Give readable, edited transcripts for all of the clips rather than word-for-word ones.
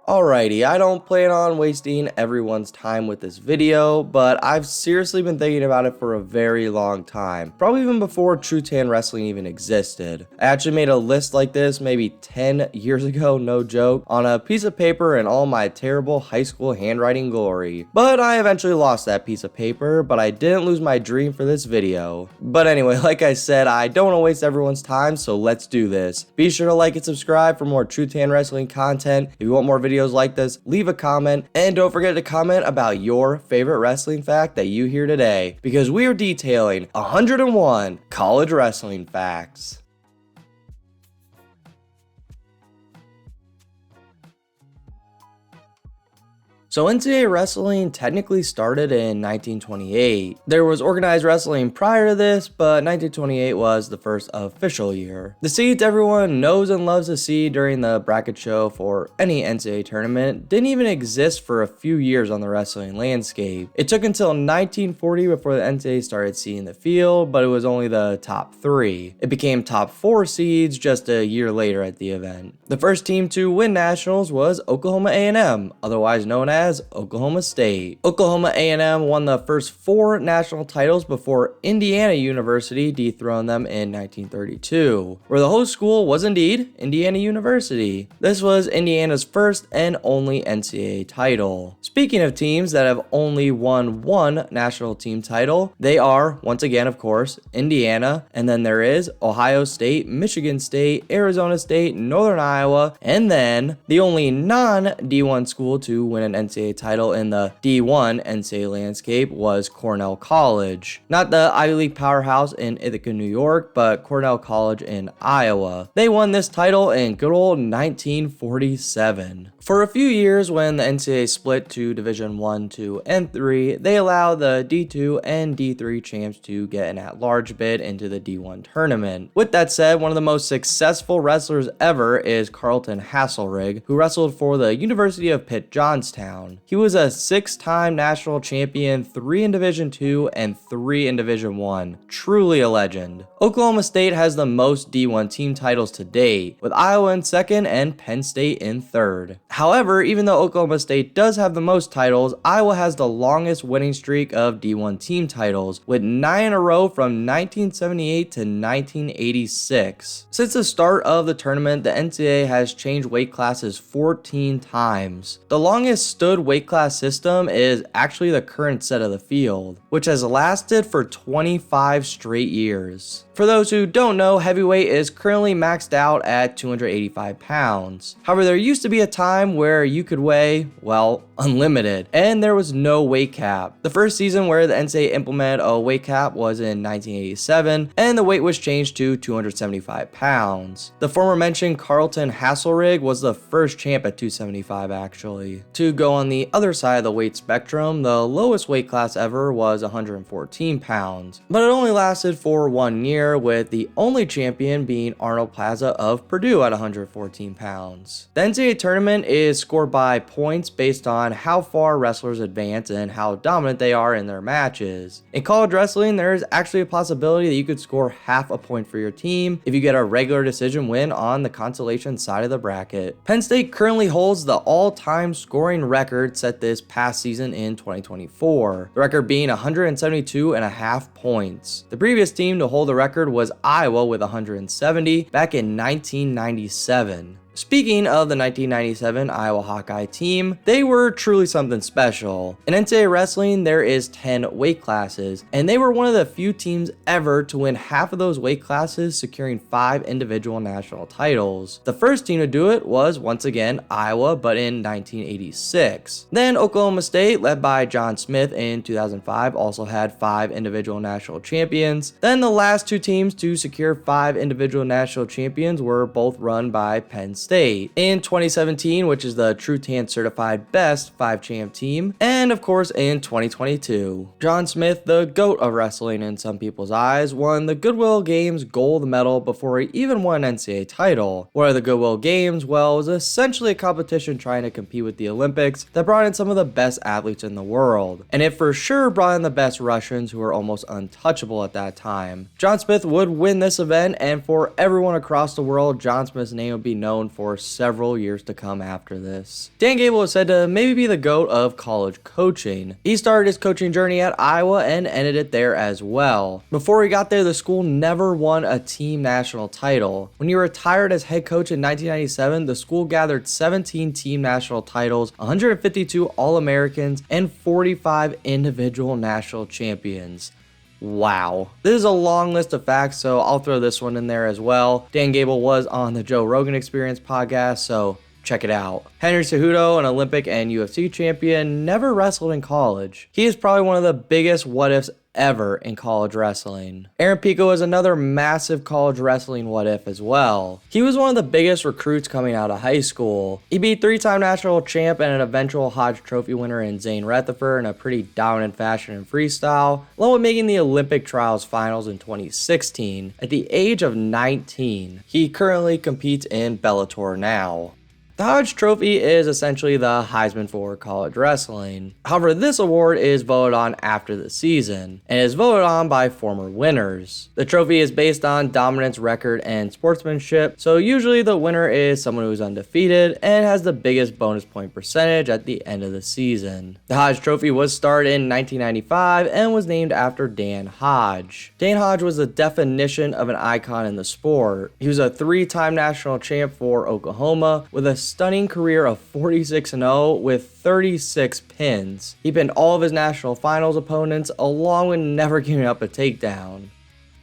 Alrighty, I don't plan on wasting everyone's time with this video, but I've seriously been thinking about it for a very long time, probably even before TrueTan wrestling even existed. I actually made a list like this maybe 10 years ago, no joke, on a piece of paper in all my terrible high school handwriting glory. But I eventually lost that piece of paper, but I didn't lose my dream for this video. But anyway, like I said, I don't want to waste everyone's time, so let's do this. Be sure to like and subscribe for more TrueTan wrestling content. If you want more videos like this, leave a comment, and don't forget to comment about your favorite wrestling fact that you hear today, because we are detailing 101 college wrestling facts. So NCAA wrestling technically started in 1928. There was organized wrestling prior to this, but 1928 was the first official year. The seeds everyone knows and loves to see during the bracket show for any NCAA tournament didn't even exist for a few years on the wrestling landscape. It took until 1940 before the NCAA started seeing the field, but it was only the top 3. It became top 4 seeds just a year later at the event. The first team to win nationals was Oklahoma A&M, otherwise known as Oklahoma State. Oklahoma A&M won the first 4 national titles before Indiana University dethroned them in 1932, where the host school was indeed Indiana University. This was Indiana's first and only NCAA title. Speaking of teams that have only won 1 national team title, they are, once again of course, Indiana, and then there is Ohio State, Michigan State, Arizona State, Northern Iowa, and then the only non-D1 school to win an NCAA title in the D1 NCAA landscape was Cornell College. Not the Ivy League powerhouse in Ithaca, New York, but Cornell College in Iowa. They won this title in good old 1947. For a few years, when the NCAA split to Division 1, 2, and 3, they allowed the D2 and D3 champs to get an at-large bid into the D1 tournament. With that said, one of the most successful wrestlers ever is Carlton Hasselrig, who wrestled for the University of Pitt Johnstown. He was a 6-time national champion, 3 in Division 2 and 3 in Division 1. Truly a legend. Oklahoma State has the most D1 team titles to date, with Iowa in 2nd and Penn State in 3rd. However, even though Oklahoma State does have the most titles, Iowa has the longest winning streak of D1 team titles, with 9 in a row from 1978 to 1986. Since the start of the tournament, the NCAA has changed weight classes 14 times. The longest stood weight class system is actually the current set of the field, which has lasted for 25 straight years. For those who don't know, heavyweight is currently maxed out at 285 pounds. However, there used to be a time where you could weigh, well, unlimited, and there was no weight cap. The first season where the NCAA implemented a weight cap was in 1987, and the weight was changed to 275 pounds. The former mentioned Carlton Hasselrig was the first champ at 275 actually. To go on the other side of the weight spectrum, the lowest weight class ever was 114 pounds, but it only lasted for 1 year, with the only champion being Arnold Plaza of Purdue at 114 pounds. The NCAA tournament is scored by points based on how far wrestlers advance and how dominant they are in their matches. In college wrestling, there is actually a possibility that you could score half a point for your team if you get a regular decision win on the consolation side of the bracket. Penn State currently holds the all-time scoring record set this past season in 2024, the record being 172.5 points. The previous team to hold the record was Iowa with 170 back in 1997. Speaking of the 1997 Iowa Hawkeye team, they were truly something special. In NCAA wrestling, there is 10 weight classes, and they were one of the few teams ever to win half of those weight classes, securing 5 individual national titles. The first team to do it was, once again, Iowa, but in 1986. Then Oklahoma State, led by John Smith in 2005, also had 5 individual national champions. Then the last 2 teams to secure 5 individual national champions were both run by Penn State. In 2017, which is the TrueTan certified best 5-champ team, and of course in 2022. John Smith, the GOAT of wrestling in some people's eyes, won the Goodwill Games gold medal before he even won an NCAA title. What are the Goodwill Games? Well, it was essentially a competition trying to compete with the Olympics that brought in some of the best athletes in the world, and it for sure brought in the best Russians who were almost untouchable at that time. John Smith would win this event, and for everyone across the world, John Smith's name would be known for several years to come after this. Dan Gable is said to maybe be the GOAT of college coaching. He started his coaching journey at Iowa and ended it there as well. Before he got there, the school never won a team national title. When he retired as head coach in 1997, the school gathered 17 team national titles, 152 All-Americans, and 45 individual national champions. Wow. This is a long list of facts, so I'll throw this one in there as well. Dan Gable was on the Joe Rogan Experience podcast, so check it out. Henry Cejudo, an Olympic and UFC champion, never wrestled in college. He is probably one of the biggest what-ifs ever in college wrestling. Aaron Pico is another massive college wrestling what-if as well. He was one of the biggest recruits coming out of high school. He beat three-time national champ and an eventual Hodge Trophy winner in Zane Rutherford in a pretty dominant fashion in freestyle, along with making the Olympic trials finals in 2016 at the age of 19. He currently competes in Bellator now. The Hodge Trophy is essentially the Heisman for college wrestling. However, this award is voted on after the season, and is voted on by former winners. The trophy is based on dominance, record, and sportsmanship, so usually the winner is someone who's undefeated and has the biggest bonus point percentage at the end of the season. The Hodge Trophy was started in 1995 and was named after Dan Hodge. Dan Hodge was the definition of an icon in the sport. He was a three-time national champ for Oklahoma with a stunning career of 46-0 with 36 pins. He pinned all of his national finals opponents along with never giving up a takedown.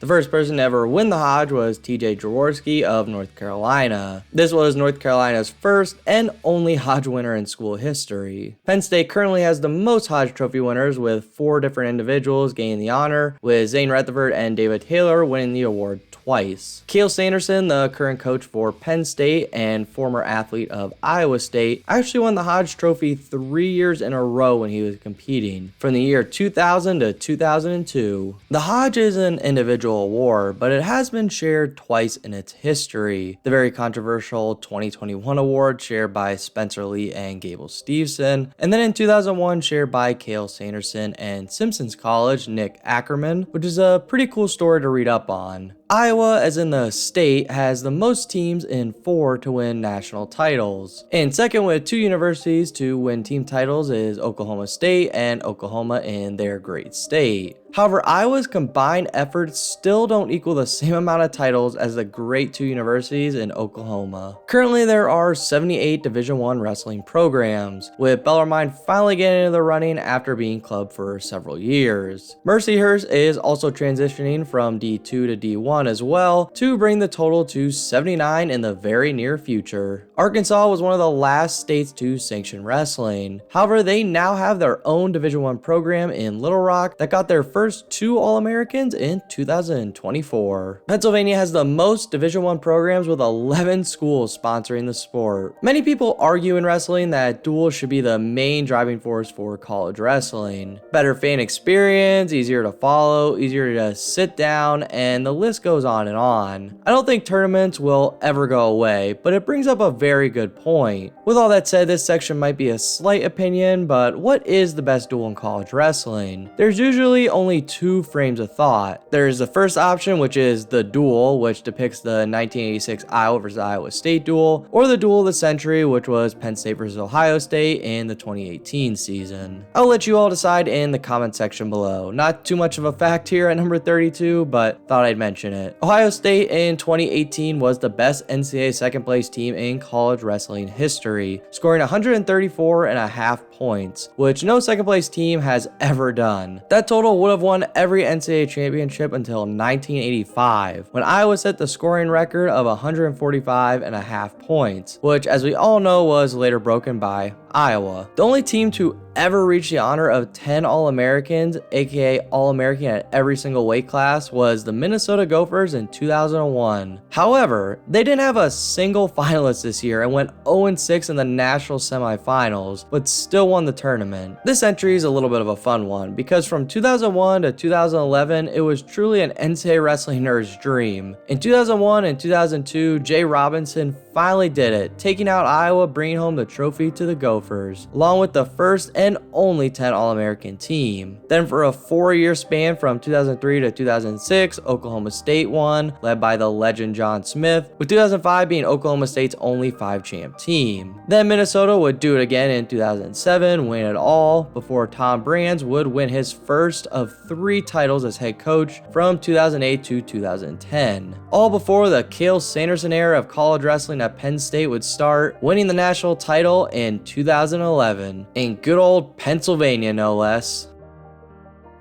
The first person to ever win the Hodge was TJ Jaworski of North Carolina. This was North Carolina's first and only Hodge winner in school history. Penn State currently has the most Hodge Trophy winners, with 4 different individuals gaining the honor, with Zane Rutherford and David Taylor winning the award twice. Cael Sanderson, the current coach for Penn State and former athlete of Iowa State, actually won the Hodge Trophy 3 years in a row when he was competing, from the year 2000 to 2002. The Hodge is an individual award, but it has been shared twice in its history. The very controversial 2021 award shared by Spencer Lee and Gable Steveson, and then in 2001 shared by Cael Sanderson and Simpsons College Nick Ackerman, which is a pretty cool story to read up on. Iowa, as in the state, has the most teams in 4 to win national titles. In second with 2 universities to win team titles is Oklahoma State and Oklahoma in their great state. However, Iowa's combined efforts still don't equal the same amount of titles as the great 2 universities in Oklahoma. Currently, there are 78 Division I wrestling programs, with Bellarmine finally getting into the running after being clubbed for several years. Mercyhurst is also transitioning from D2 to D1 as well, to bring the total to 79 in the very near future. Arkansas was one of the last states to sanction wrestling. However, they now have their own Division I program in Little Rock that got their first 2 All-Americans in 2024. Pennsylvania has the most Division I programs, with 11 schools sponsoring the sport. Many people argue in wrestling that duels should be the main driving force for college wrestling. Better fan experience, easier to follow, easier to sit down, and the list goes on and on. I don't think tournaments will ever go away, but it brings up a very good point. With all that said, this section might be a slight opinion, but what is the best duel in college wrestling? There's usually only 2 frames of thought. There's the first option, which is the duel, which depicts the 1986 Iowa versus Iowa State duel, or the duel of the century, which was Penn State versus Ohio State in the 2018 season. I'll let you all decide in the comment section below. Not too much of a fact here at number 32, but thought I'd mention it. Ohio State in 2018 was the best NCAA second place team in college wrestling history, scoring 134.5 points, which no second place team has ever done. That total would have won every NCAA championship until 1985, when Iowa set the scoring record of 145.5 points, which, as we all know, was later broken by Iowa. The only team to ever reach the honor of 10 All-Americans, aka All-American at every single weight class, was the Minnesota Gophers in 2001. However, they didn't have a single finalist this year and went 0-6 in the national semifinals, but still won the tournament. This entry is a little bit of a fun one, because from 2001 to 2011, it was truly an NCAA wrestling nerd's dream. In 2001 and 2002, Jay Robinson finally did it, taking out Iowa, bringing home the trophy to the Gophers. Gophers, along with the first and only 10 All-American team. Then for a 4-year span from 2003 to 2006, Oklahoma State won, led by the legend John Smith, with 2005 being Oklahoma State's only 5-champ team. Then Minnesota would do it again in 2007, win it all, before Tom Brands would win his first of 3 titles as head coach from 2008 to 2010. All before the Cael Sanderson era of college wrestling at Penn State would start, winning the national title in 2011, in good old Pennsylvania no less.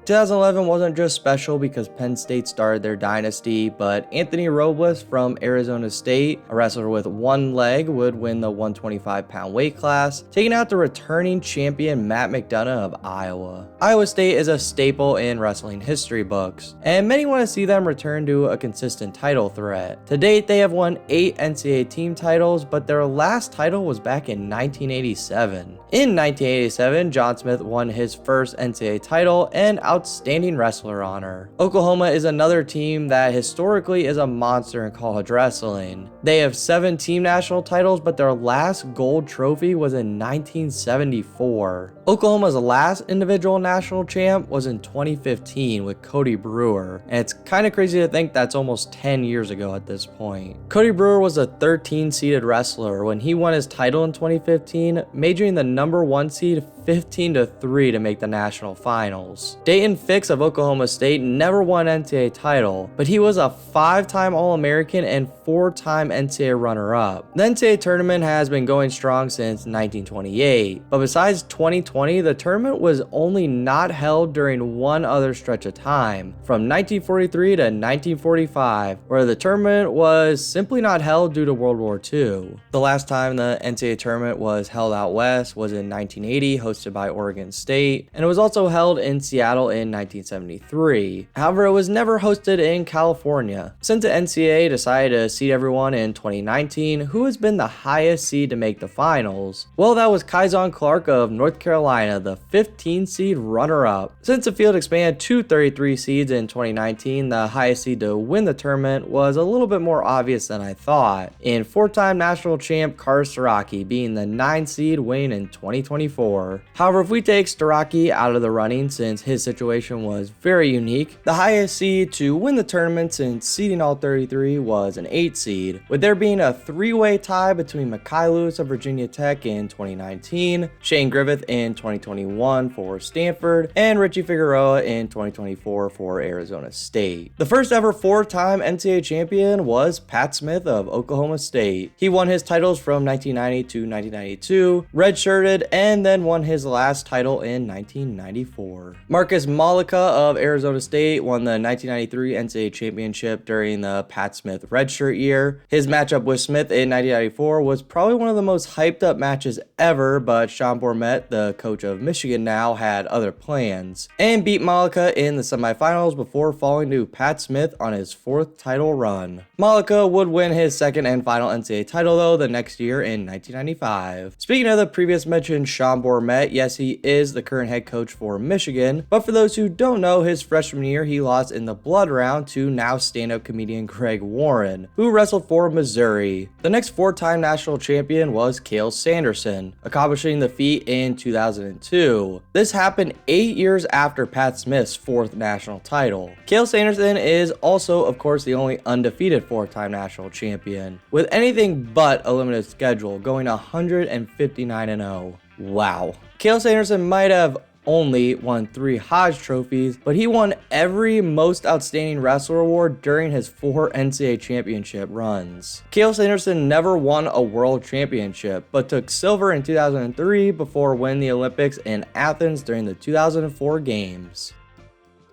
2011 wasn't just special because Penn State started their dynasty, but Anthony Robles from Arizona State, a wrestler with one leg, would win the 125-pound weight class, taking out the returning champion Matt McDonough of Iowa. Iowa State is a staple in wrestling history books, and many want to see them return to a consistent title threat. To date, they have won 8 NCAA team titles, but their last title was back in 1987. In 1987, John Smith won his first NCAA title and Outstanding Wrestler honor. Oklahoma is another team that historically is a monster in college wrestling. They have 7 team national titles, but their last gold trophy was in 1974. Oklahoma's last individual national champ was in 2015 with Cody Brewer, and it's kind of crazy to think that's almost 10 years ago at this point. Cody Brewer was a 13-seeded wrestler when he won his title in 2015, majoring the number 1 seed 15-3 to make the national finals. Dayton Fix of Oklahoma State never won an NCAA title, but he was a 5-time All-American and 4-time NCAA runner-up. The NCAA tournament has been going strong since 1928, but besides 2020, the tournament was only not held during one other stretch of time, from 1943 to 1945, where the tournament was simply not held due to World War II. The last time the NCAA tournament was held out west was in 1980, hosted by Oregon State, and it was also held in Seattle in 1973. However, it was never hosted in California. Since the NCAA decided to seed everyone in 2019, who has been the highest seed to make the finals? Well, that was Kyzon Clark of North Carolina, the 15 seed runner-up. Since the field expanded to 33 seeds in 2019, the highest seed to win the tournament was a little bit more obvious than I thought, in 4-time national champ Kara Starocki being the 9 seed winning in 2024. However, if we take Starocki out of the running, since his situation was very unique, the highest seed to win the tournament since seeding all 33 was an 8 seed, with there being a 3-way tie between Mekhi Lewis of Virginia Tech in 2019, Shane Griffith in 2021 for Stanford, and Richie Figueroa in 2024 for Arizona State. The first ever 4-time NCAA champion was Pat Smith of Oklahoma State. He won his titles from 1990 to 1992, redshirted, and then won his last title in 1994. Marcus Malika of Arizona State won the 1993 NCAA championship during the Pat Smith redshirt year. His matchup with Smith in 1994 was probably one of the most hyped up matches ever, but Sean Bourmet, the coach of Michigan now, had other plans, and beat Malika in the semifinals before falling to Pat Smith on his 4th title run. Malika would win his 2nd and final NCAA title though the next year in 1995. Speaking of the previous mentioned Sean Bourmet, yes, he is the current head coach for Michigan, but for those who don't know, his freshman year he lost in the blood round to now stand-up comedian Greg Warren, who wrestled for Missouri. The next 4-time national champion was Cael Sanderson, accomplishing the feat in 2002. This happened 8 years after Pat Smith's 4th national title. Cael Sanderson is also, of course, the only undefeated 4-time national champion, with anything but a limited schedule, going 159-0. Wow. Cael Sanderson might have only won 3 Hodge trophies, but he won every Most Outstanding Wrestler award during his 4 NCAA championship runs. Cael Sanderson never won a world championship, but took silver in 2003 before winning the Olympics in Athens during the 2004 games.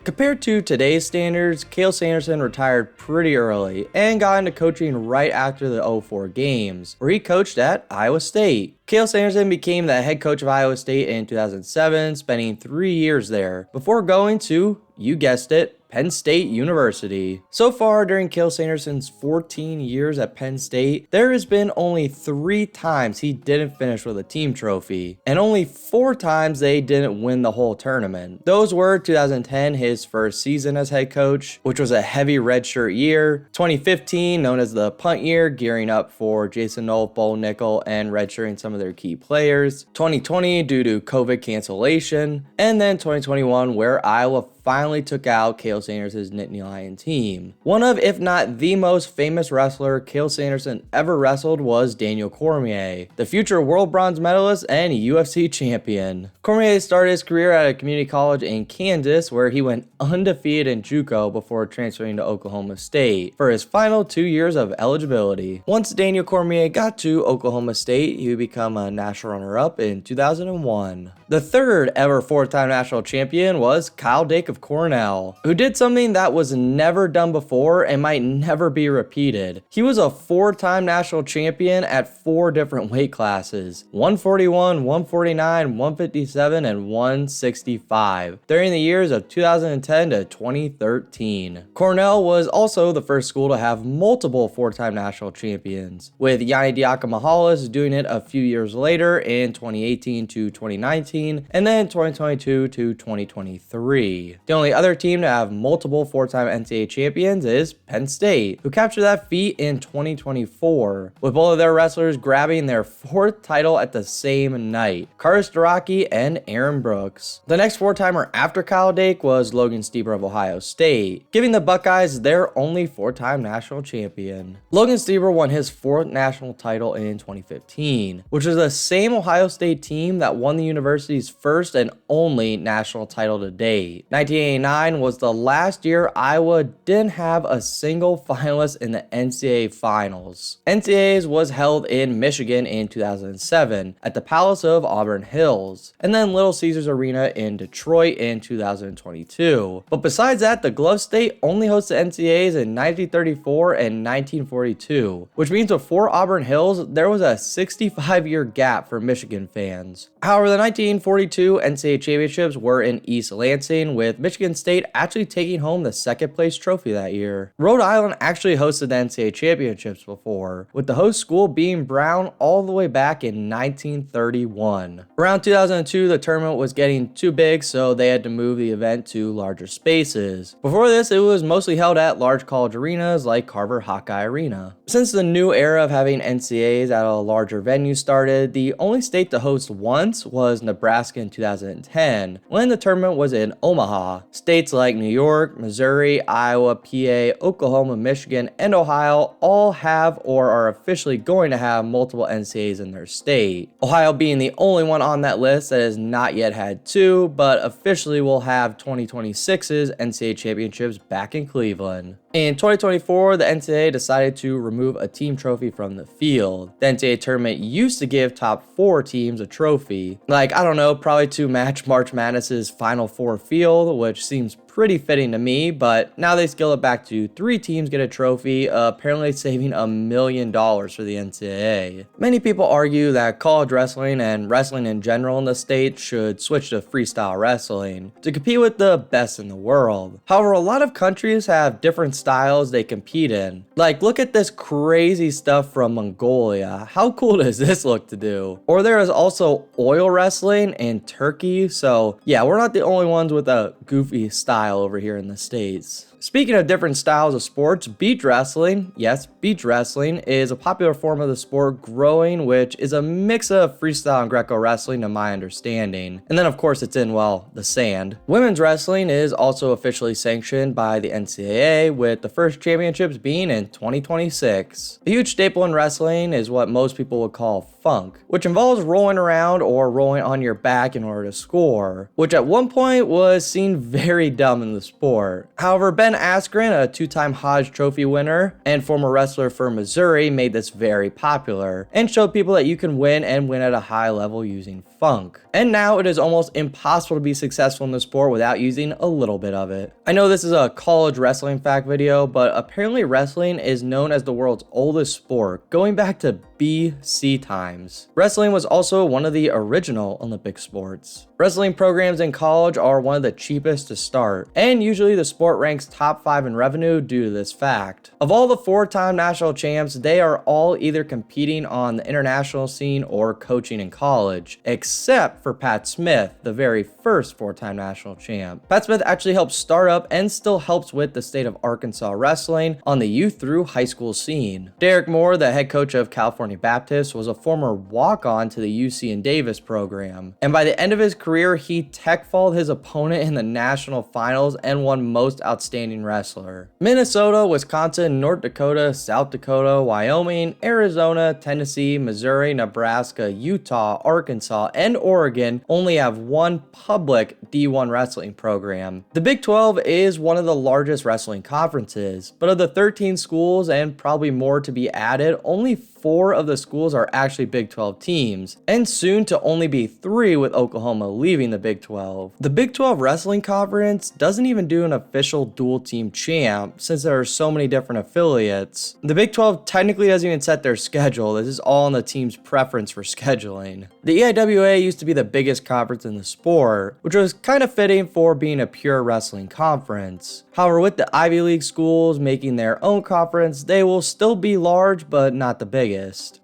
Compared to today's standards, Cael Sanderson retired pretty early and got into coaching right after the 2004 games, where he coached at Iowa State. Cael Sanderson became the head coach of Iowa State in 2007, spending 3 years there, before going to, you guessed it, Penn State University. So far during Cael Sanderson's 14 years at Penn State, there has been only 3 times he didn't finish with a team trophy, and only 4 times they didn't win the whole tournament. Those were 2010, his first season as head coach, which was a heavy redshirt year, 2015, known as the punt year, gearing up for Jason Knoll, Bo Nickel, and redshirting some of their key players, 2020 due to COVID cancellation, and then 2021 where Iowa finally took out Cael Sanderson's Nittany Lion team. One of, if not the most famous wrestler Cael Sanderson ever wrestled was Daniel Cormier, the future world bronze medalist and UFC champion. Cormier started his career at a community college in Kansas where he went undefeated in JUCO before transferring to Oklahoma State for his final 2 years of eligibility. Once Daniel Cormier got to Oklahoma State, he would become a national runner-up in 2001. The third ever 4-time national champion was Kyle Dake of Cornell, who did something that was never done before and might never be repeated. He was a 4-time national champion at 4 different weight classes: 141, 149, 157, and 165 during the years of 2010 to 2013. Cornell was also the first school to have multiple 4-time national champions, with Yanni Diakomahalis doing it a few years later in 2018 to 2019, and then 2022 to 2023. The only other team to have multiple 4-time NCAA champions is Penn State, who captured that feat in 2024, with both of their wrestlers grabbing their 4th title at the same night, Karis Doraki and Aaron Brooks. The next 4-timer after Kyle Dake was Logan Stieber of Ohio State, giving the Buckeyes their only 4-time national champion. Logan Stieber won his 4th national title in 2015, which was the same Ohio State team that won the university's first and only national title to date. 1989 was the last year Iowa didn't have a single finalist in the NCAA finals. NCAAs was held in Michigan in 2007 at the Palace of Auburn Hills, and then Little Caesars Arena in Detroit in 2022. But besides that, the Glove State only hosted NCAAs in 1934 and 1942, which means before Auburn Hills, there was a 65-year gap for Michigan fans. However, the 1942 NCAA championships were in East Lansing, with Michigan State actually taking home the 2nd place trophy that year. Rhode Island actually hosted the NCAA championships before, with the host school being Brown all the way back in 1931. Around 2002, the tournament was getting too big, so they had to move the event to larger spaces. Before this, it was mostly held at large college arenas like Carver Hawkeye Arena. Since the new era of having NCAAs at a larger venue started, the only state to host once was Nebraska in 2010, when the tournament was in Omaha. States like New York, Missouri, Iowa, PA, Oklahoma, Michigan, and Ohio all have or are officially going to have multiple NCAAs in their state. Ohio being the only one on that list that has not yet had 2, but officially will have 2026's NCAA championships back in Cleveland. In 2024, the NCAA decided to remove a team trophy from the field. The NCAA tournament used to give top 4 teams a trophy. Like, I don't know, probably to match March Madness's Final 4 field, which seems pretty fitting to me, but now they scale it back to 3 teams get a trophy, apparently saving $1 million for the NCAA. Many people argue that college wrestling and wrestling in general in the States should switch to freestyle wrestling to compete with the best in the world. However, a lot of countries have different styles they compete in. Like, look at this crazy stuff from Mongolia. How cool does this look to do? Or there is also oil wrestling in Turkey, so yeah, we're not the only ones with a goofy style over here in the States. Speaking of different styles of sports, beach wrestling, yes, beach wrestling is a popular form of the sport growing, which is a mix of freestyle and Greco wrestling to my understanding. And then of course it's in, well, the sand. Women's wrestling is also officially sanctioned by the NCAA, with the first championships being in 2026. A huge staple in wrestling is what most people would call funk, which involves rolling around or rolling on your back in order to score, which at one point was seen very dumb in the sport. However, Ben Askren, a 2-time Hodge Trophy winner and former wrestler for Missouri, made this very popular and showed people that you can win and win at a high level using funk. And now it is almost impossible to be successful in the sport without using a little bit of it. I know this is a college wrestling fact video, but apparently wrestling is known as the world's oldest sport, going back to BC times. Wrestling was also one of the original Olympic sports. Wrestling programs in college are one of the cheapest to start, and usually the sport ranks top 5 in revenue due to this fact. Of all the 4-time national champs, they are all either competing on the international scene or coaching in college, except for Pat Smith, the very first 4-time national champ. Pat Smith actually helped start up and still helps with the state of Arkansas wrestling on the youth through high school scene. Derek Moore, the head coach of California Baptist, was a former walk-on to the UC and Davis program, and by the end of his career, he tech-falled his opponent in the national finals and won most outstanding wrestler. Minnesota, Wisconsin, North Dakota, South Dakota, Wyoming, Arizona, Tennessee, Missouri, Nebraska, Utah, Arkansas, and Oregon only have one public D1 wrestling program. The Big 12 is one of the largest wrestling conferences, but of the 13 schools and probably more to be added, only 4 of the schools are actually Big 12 teams, and soon to only be 3 with Oklahoma leaving the Big 12. The Big 12 Wrestling Conference doesn't even do an official dual team champ since there are so many different affiliates. The Big 12 technically doesn't even set their schedule. This is all on the team's preference for scheduling. The EIWA used to be the biggest conference in the sport, which was kind of fitting for being a pure wrestling conference. However, with the Ivy League schools making their own conference, they will still be large, but not the biggest.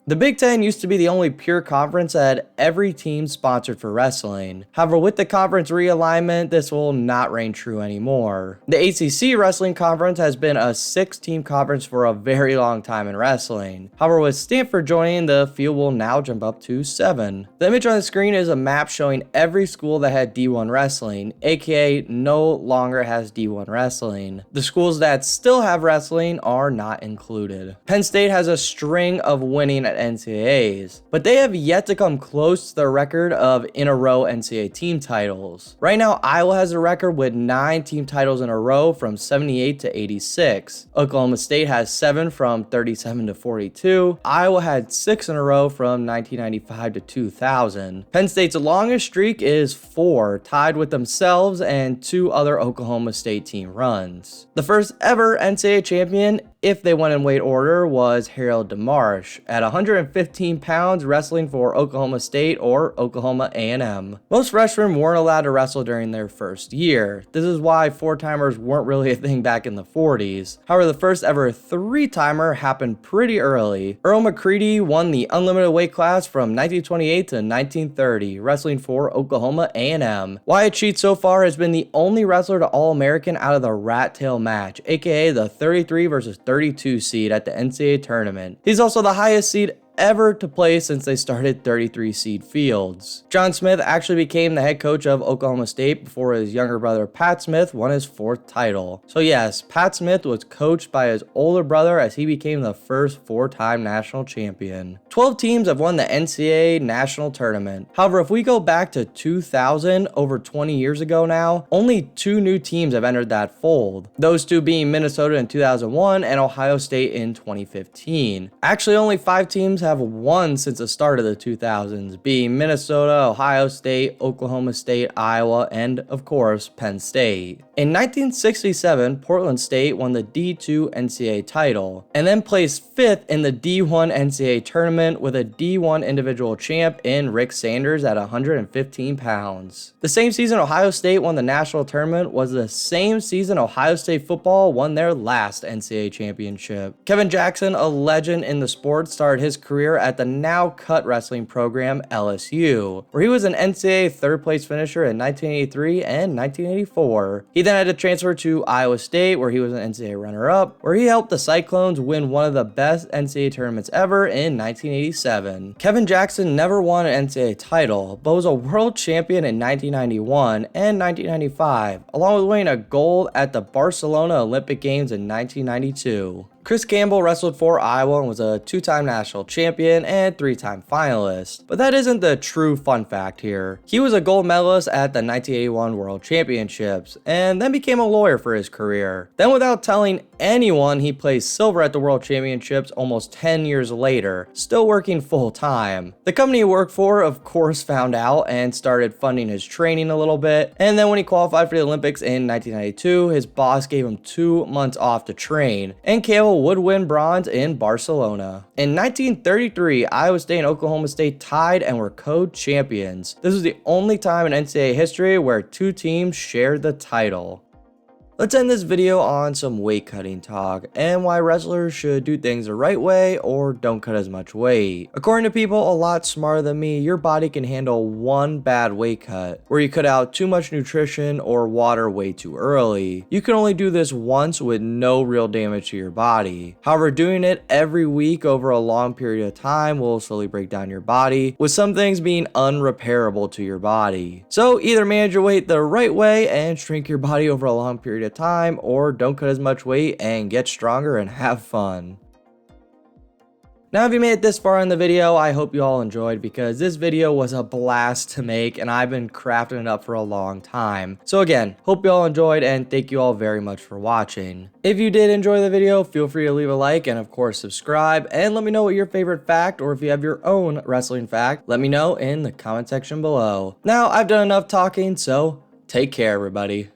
The Big Ten used to be the only pure conference that had every team sponsored for wrestling. However, with the conference realignment, this will not reign true anymore. The ACC Wrestling Conference has been a 6-team conference for a very long time in wrestling. However, with Stanford joining, the field will now jump up to 7. The image on the screen is a map showing every school that had D1 wrestling, aka no longer has D1 wrestling. The schools that still have wrestling are not included. Penn State has a string of winning at NCAAs, but they have yet to come close to the record of in a row NCAA team titles. Right now, Iowa has a record with 9 team titles in a row from 78 to 86. Oklahoma State has 7 from 37 to 42. Iowa had 6 in a row from 1995 to 2000. Penn State's longest streak is 4, tied with themselves and 2 other Oklahoma State team runs. The first ever NCAA champion, if they went in weight order, was Harold DeMarsh at 115 pounds, wrestling for Oklahoma State or Oklahoma A&M. Most freshmen weren't allowed to wrestle during their first year. This is why 4-timers weren't really a thing back in the 40s. However, the first ever 3-timer happened pretty early. Earl McCready won the unlimited weight class from 1928 to 1930, wrestling for Oklahoma A&M. Wyatt Cheat so far has been the only wrestler to All-American out of the rat tail match, aka the 33 versus 32 seed at the NCAA tournament. He's also the highest seed ever to play since they started 33 seed fields. John Smith actually became the head coach of Oklahoma State before his younger brother Pat Smith won his 4th title. So yes, Pat Smith was coached by his older brother as he became the first 4-time national champion. 12 teams have won the NCAA national tournament. However, if we go back to 2000, over 20 years ago now, only 2 new teams have entered that fold. Those 2 being Minnesota in 2001 and Ohio State in 2015. Actually, only 5 teams have won since the start of the 2000s, being Minnesota, Ohio State, Oklahoma State, Iowa, and of course, Penn State. In 1967, Portland State won the D2 NCAA title, and then placed 5th in the D1 NCAA tournament with a D1 individual champ in Rick Sanders at 115 pounds. The same season Ohio State won the national tournament was the same season Ohio State football won their last NCAA championship. Kevin Jackson, a legend in the sport, started his career at the now cut wrestling program LSU, where he was an NCAA 3rd place finisher in 1983 and 1984. He then had to transfer to Iowa State, where he was an NCAA runner-up, where he helped the Cyclones win one of the best NCAA tournaments ever in 1987. Kevin Jackson never won an NCAA title, but was a world champion in 1991 and 1995, along with winning a gold at the Barcelona Olympic Games in 1992. Chris Campbell wrestled for Iowa and was a 2-time national champion and 3-time finalist. But that isn't the true fun fact here. He was a gold medalist at the 1981 World Championships and then became a lawyer for his career. Then, without telling anyone, he placed silver at the World Championships almost 10 years later, still working full-time. The company he worked for, of course, found out and started funding his training a little bit. And then when he qualified for the Olympics in 1992, his boss gave him 2 months off to train, and Campbell Iowa would win bronze in Barcelona. In 1933, Iowa State and Oklahoma State tied and were co-champions. This was the only time in NCAA history where two teams shared the title. Let's end this video on some weight cutting talk and why wrestlers should do things the right way or don't cut as much weight. According to people a lot smarter than me, your body can handle one bad weight cut, where you cut out too much nutrition or water way too early. You can only do this once with no real damage to your body. However, doing it every week over a long period of time will slowly break down your body, with some things being unrepairable to your body. So either manage your weight the right way and shrink your body over a long period of time, or don't cut as much weight and get stronger and have fun. Now, if you made it this far in the video, I hope you all enjoyed, because this video was a blast to make and I've been crafting it up for a long time. So again, hope you all enjoyed and thank you all very much for watching. If you did enjoy the video, feel free to leave a like and of course subscribe, and let me know what your favorite fact, or if you have your own wrestling fact, let me know in the comment section below. Now, I've done enough talking, so take care everybody.